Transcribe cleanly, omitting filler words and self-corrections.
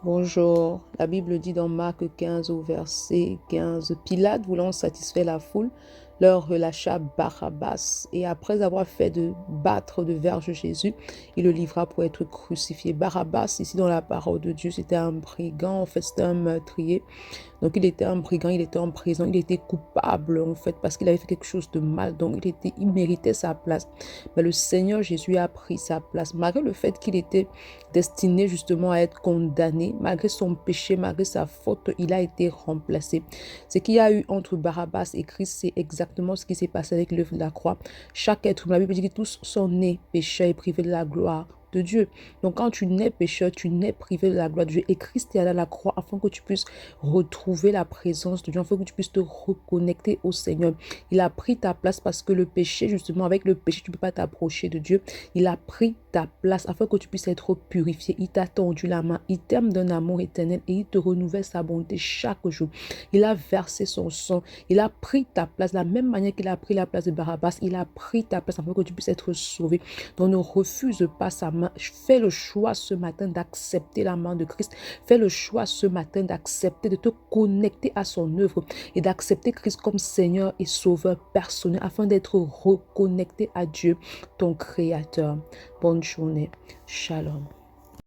Bonjour, la Bible dit dans Marc 15 au verset 15, Pilate voulant satisfaire la foule, leur relâcha Barabbas et après avoir fait de battre de verge Jésus, il le livra pour être crucifié. Barabbas, ici dans la parole de Dieu, c'était un brigand, en fait c'était un meurtrier. Donc il était un brigand, il était en prison, il était coupable en fait parce qu'il avait fait quelque chose de mal. Donc il méritait sa place. Mais le Seigneur Jésus a pris sa place. Malgré le fait qu'il était destiné justement à être condamné, malgré son péché, malgré sa faute, il a été remplacé. Ce qu'il y a eu entre Barabbas et Christ, c'est exactement ce qui s'est passé avec l'œuvre de la croix. Chaque être humain, la Bible dit que tous sont nés pécheurs et privés de la gloire de Dieu. Donc quand tu nais pécheur, tu nais privé de la gloire de Dieu. Et Christ est allé à la croix afin que tu puisses retrouver la présence de Dieu, afin que tu puisses te reconnecter au Seigneur. Il a pris ta place parce que le péché, justement, avec le péché, tu ne peux pas t'approcher de Dieu. Il a pris ta place afin que tu puisses être purifié. Il t'a tendu la main. Il t'aime d'un amour éternel et il te renouvelle sa bonté chaque jour. Il a versé son sang. Il a pris ta place. De la même manière qu'il a pris la place de Barabbas, il a pris ta place afin que tu puisses être sauvé. Donc ne refuse pas sa main. Fais le choix ce matin d'accepter la main de Christ. Fais le choix ce matin d'accepter, de te connecter à son œuvre et d'accepter Christ comme Seigneur et Sauveur personnel afin d'être reconnecté à Dieu, ton Créateur. Bonne journée. Shalom.